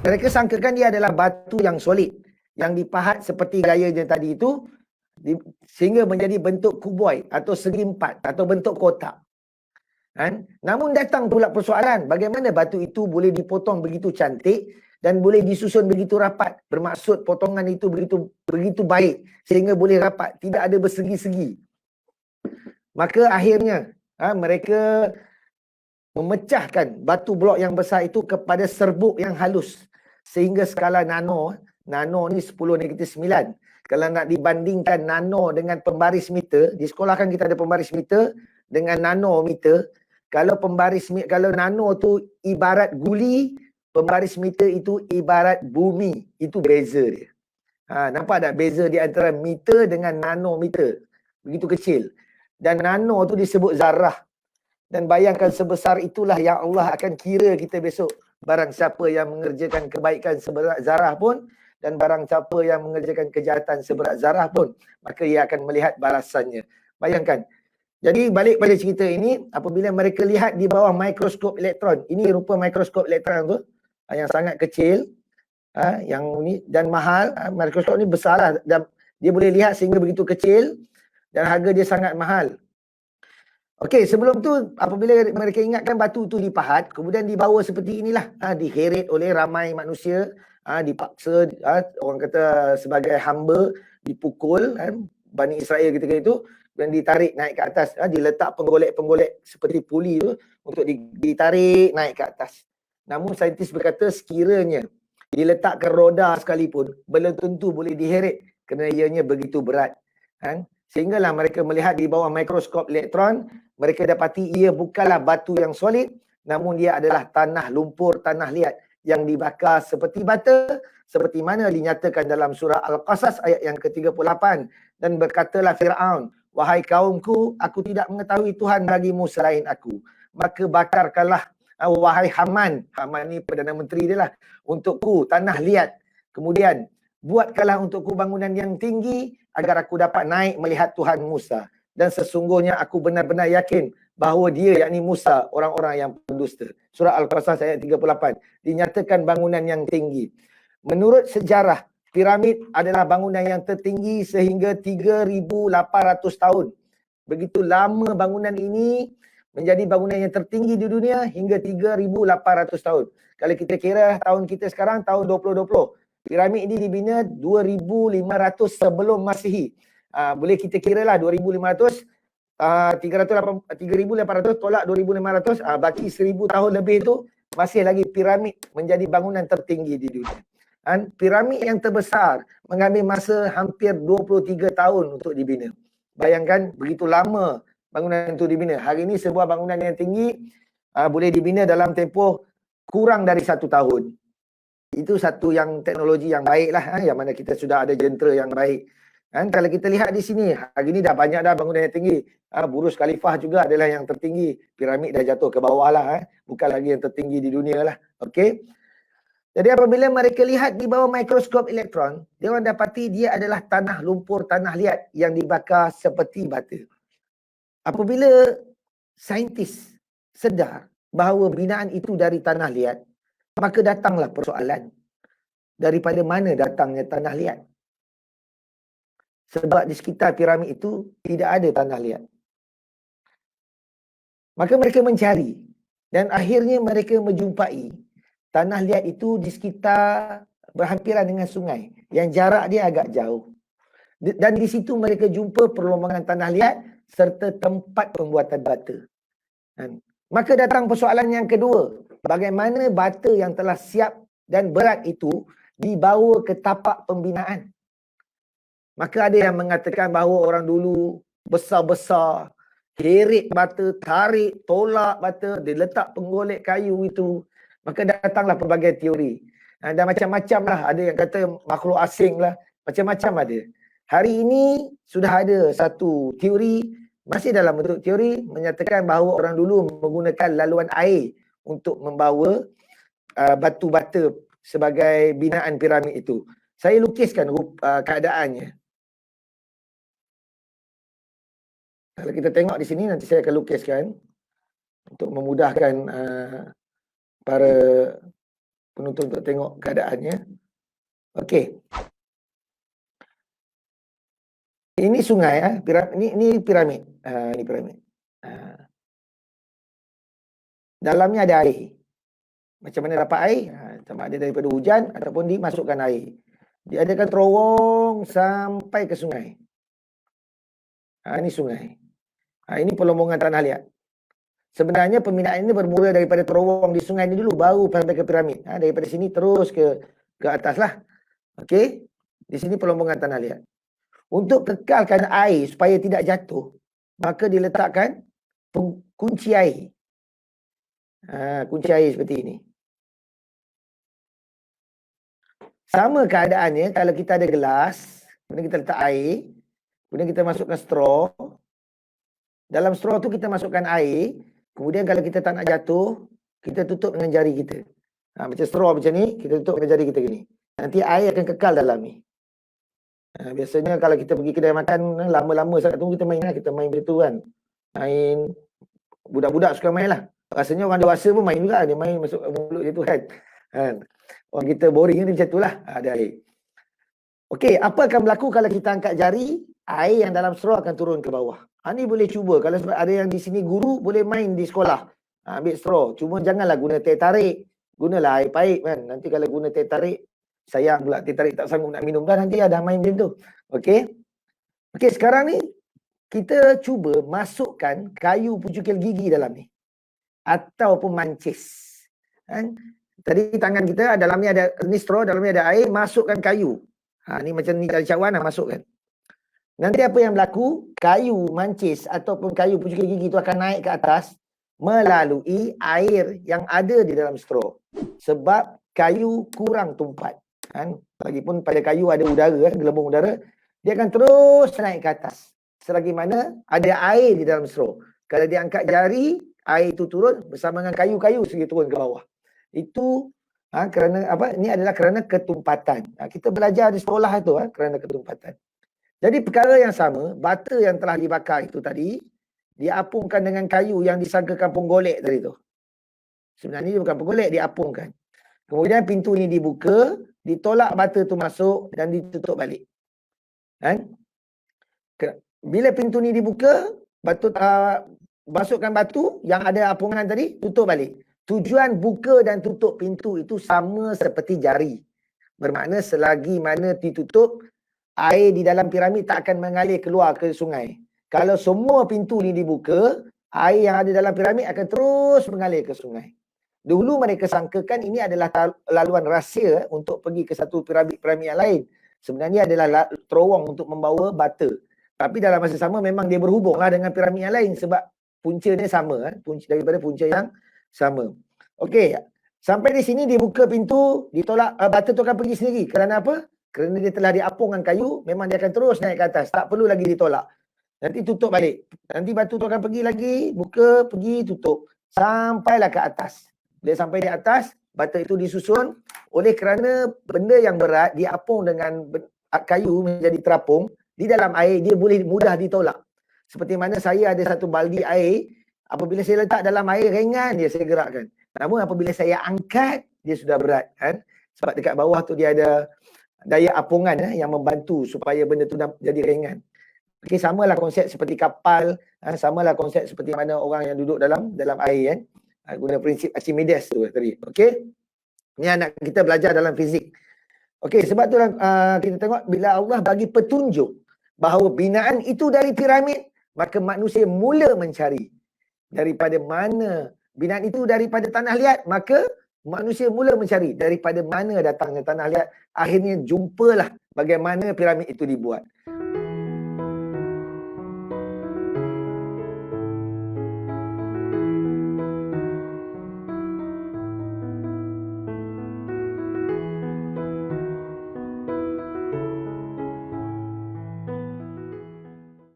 Mereka sangkakan dia adalah batu yang solid, yang dipahat seperti gayanya tadi itu, sehingga menjadi bentuk kuboid atau segi empat atau bentuk kotak. Kan? Namun datang pula persoalan, bagaimana batu itu boleh dipotong begitu cantik dan boleh disusun begitu rapat. Bermaksud potongan itu begitu baik sehingga boleh rapat, tidak ada bersegi-segi. Maka akhirnya mereka memecahkan batu blok yang besar itu kepada serbuk yang halus sehingga skala nano ni 10-9. Kalau nak dibandingkan nano dengan pembaris meter, di sekolah kan kita ada pembaris meter dengan nanometer. Kalau nano tu ibarat guli, pembaris meter itu ibarat bumi. Itu beza dia. Nampak tak beza di antara meter dengan nanometer? Begitu kecil. Dan nano tu disebut zarah. Dan bayangkan sebesar itulah yang Allah akan kira kita besok. Barang siapa yang mengerjakan kebaikan seberat zarah pun, dan barang siapa yang mengerjakan kejahatan seberat zarah pun, maka ia akan melihat balasannya. Bayangkan. Jadi balik pada cerita ini, apabila mereka lihat di bawah mikroskop elektron, ini rupa mikroskop elektron tu, yang sangat kecil, yang ni dan mahal. Mikroskop ni besar lah, dan dia boleh lihat sehingga begitu kecil, dan harga dia sangat mahal. Okey, sebelum tu apabila mereka ingatkan batu tu dipahat, kemudian dibawa seperti inilah, diheret oleh ramai manusia, dipaksa, orang kata sebagai hamba, dipukul, Bani Israel ketika itu, dan ditarik naik ke atas, diletak penggolek-penggolek seperti puli tu untuk ditarik naik ke atas. Namun saintis berkata sekiranya diletakkan roda sekalipun, belum tentu boleh diheret kerana ianya begitu berat. Sehinggalah mereka melihat di bawah mikroskop elektron, mereka dapati ia bukanlah batu yang solid, namun dia adalah tanah lumpur, tanah liat yang dibakar seperti bata, seperti mana dinyatakan dalam surah Al-Qasas ayat yang ke-38. Dan berkatalah Fir'aun, wahai kaumku, aku tidak mengetahui Tuhan bagimu selain aku. Maka bakarkanlah, wahai Haman, Haman ni Perdana Menteri dia lah, untukku tanah liat. Kemudian, buatkanlah untukku bangunan yang tinggi, agar aku dapat naik melihat Tuhan Musa. Dan sesungguhnya aku benar-benar yakin bahawa dia, yakni Musa, orang-orang yang pendusta. Surah Al-Qasas ayat 38. Dinyatakan bangunan yang tinggi. Menurut sejarah, piramid adalah bangunan yang tertinggi sehingga 3,800 tahun. Begitu lama bangunan ini menjadi bangunan yang tertinggi di dunia hingga 3,800 tahun. Kalau kita kira tahun kita sekarang, tahun 2020. Piramid ini dibina 2,500 sebelum Masihi. Boleh kita kira lah 2,500, 3,800 tolak 2,500, baki 1,000 tahun lebih itu masih lagi piramid menjadi bangunan tertinggi di dunia. Piramid yang terbesar mengambil masa hampir 23 tahun untuk dibina. Bayangkan begitu lama bangunan itu dibina. Hari ini sebuah bangunan yang tinggi boleh dibina dalam tempoh kurang dari 1 tahun. Itu satu yang teknologi yang baik lah, yang mana kita sudah ada jentera yang baik. Kalau kita lihat di sini, hari ini dah banyak dah bangunan yang tinggi. Burj Khalifah juga adalah yang tertinggi. Piramid dah jatuh ke bawah lah, bukan lagi yang tertinggi di dunia lah. Okey. Jadi apabila mereka lihat di bawah mikroskop elektron, dia orang dapati dia adalah tanah lumpur, tanah liat yang dibakar seperti bata. Apabila saintis sedar bahawa binaan itu dari tanah liat, maka datanglah persoalan, daripada mana datangnya tanah liat? Sebab di sekitar piramid itu tidak ada tanah liat. Maka mereka mencari, dan akhirnya mereka menjumpai tanah liat itu di sekitar berhampiran dengan sungai, yang jarak dia agak jauh. Dan di situ mereka jumpa perlombangan tanah liat serta tempat pembuatan bata. Maka datang persoalan yang kedua, bagaimana bata yang telah siap dan berat itu dibawa ke tapak pembinaan? Maka ada yang mengatakan bahawa orang dulu besar-besar, heret bata, tarik, tolak bata, dia letak penggolek kayu itu. Maka datanglah pelbagai teori. Dan macam-macam lah, ada yang kata makhluk asing lah, macam-macam ada. Hari ini sudah ada satu teori, masih dalam bentuk teori, menyatakan bahawa orang dulu menggunakan laluan air untuk membawa batu bata sebagai binaan piramid itu. Saya lukiskan keadaannya. Kalau kita tengok di sini, nanti saya akan lukiskan untuk memudahkan para penonton untuk tengok keadaannya. Okey. Ini sungai, ini piramid. Ini piramid. Dalamnya ada air. Macam mana dapat air? Sama ada daripada hujan ataupun dimasukkan air. Diadakan terowong sampai ke sungai. Ini sungai. Ini pelombongan tanah liat. Sebenarnya pembinaan ini bermula daripada terowong di sungai ini dulu, baru sampai ke piramid. Daripada sini terus ke atas lah. Okey. Di sini pelombongan tanah liat. Untuk kekalkan air supaya tidak jatuh, maka diletakkan kunci air. Kunci air seperti ini. Sama keadaannya kalau kita ada gelas, kemudian kita letak air, kemudian kita masukkan straw. Dalam straw tu kita masukkan air, kemudian kalau kita tak nak jatuh, kita tutup dengan jari kita. Macam straw macam ni, kita tutup dengan jari kita gini. Nanti air akan kekal dalam ni. Biasanya kalau kita pergi kedai makan, lama-lama sangat tunggu, kita main macam tu kan. Main, budak-budak suka main lah. Rasanya orang dewasa pun main juga, dia main masuk mulut dia tu kan. Orang kita boring ni macam tu lah, ada air. Okey, apa akan berlaku kalau kita angkat jari, air yang dalam straw akan turun ke bawah. Ni boleh cuba, kalau ada yang di sini guru, boleh main di sekolah. Ambil straw, cuma janganlah guna teh tarik. Gunalah air paip kan. Nanti kalau guna teh tarik, sayang pula teh tarik tak sanggup nak minum dah, nanti ada main macam tu. Okey. Okey, sekarang ni kita cuba masukkan kayu pucukil gigi dalam ni. Ataupun mancis. Tadi tangan kita dalamnya ada ni straw, dalamnya ada air, masukkan kayu. Ni macam ni kali cawan masukkan. Nanti apa yang berlaku? Kayu mancis ataupun kayu pucukil gigi itu akan naik ke atas melalui air yang ada di dalam straw. Sebab kayu kurang tumpat. Lagipun pada kayu ada udara, gelembung udara, dia akan terus naik ke atas. Selagi mana ada air di dalam straw. Kalau dia angkat jari, air itu turun bersama dengan kayu-kayu sehingga turun ke bawah. Itu kerana apa? Ini adalah kerana ketumpatan. Kita belajar di sekolah itu kerana ketumpatan. Jadi perkara yang sama, bata yang telah dibakar itu tadi diapungkan dengan kayu yang disangkakan penggolek tadi tu. Sebenarnya dia bukan penggolek, diapungkan. Kemudian pintu ni dibuka, ditolak bata tu masuk dan ditutup balik. Bila pintu ni dibuka, masukkan batu yang ada apungan tadi, tutup balik. Tujuan buka dan tutup pintu itu sama seperti jari. Bermakna selagi mana ditutup, air di dalam piramid tak akan mengalir keluar ke sungai. Kalau semua pintu ni dibuka, air yang ada dalam piramid akan terus mengalir ke sungai. Dulu mereka sangkakan ini adalah laluan rahsia untuk pergi ke satu piramid yang lain. Sebenarnya adalah terowong untuk membawa bata. Tapi dalam masa sama memang dia berhubunglah dengan piramid yang lain sebab puncanya sama, daripada punca yang sama. Okey, sampai di sini dibuka pintu, ditolak, bata tu akan pergi sendiri. Kerana apa? Kerana dia telah diapungkan kayu, memang dia akan terus naik ke atas. Tak perlu lagi ditolak. Nanti tutup balik. Nanti batu tu akan pergi lagi, buka, pergi, tutup. Sampailah ke atas. Bila sampai di atas, bata itu disusun. Oleh kerana benda yang berat diapung dengan kayu menjadi terapung, di dalam air dia boleh mudah ditolak. Seperti mana saya ada satu baldi air, apabila saya letak dalam air ringan dia saya gerakkan. Namun apabila saya angkat, dia sudah berat. Sebab dekat bawah tu dia ada daya apungan yang membantu supaya benda tu jadi ringan. Okey, samalah konsep seperti kapal, samalah konsep seperti mana orang yang duduk dalam air guna prinsip Archimedes tu tadi. Okey. Ni anak kita belajar dalam fizik. Okey, sebab tu kita tengok bila Allah bagi petunjuk bahawa binaan itu dari piramid, maka manusia mula mencari daripada mana binaan itu daripada tanah liat, maka manusia mula mencari daripada mana datangnya tanah liat. Akhirnya jumpalah bagaimana piramid itu dibuat.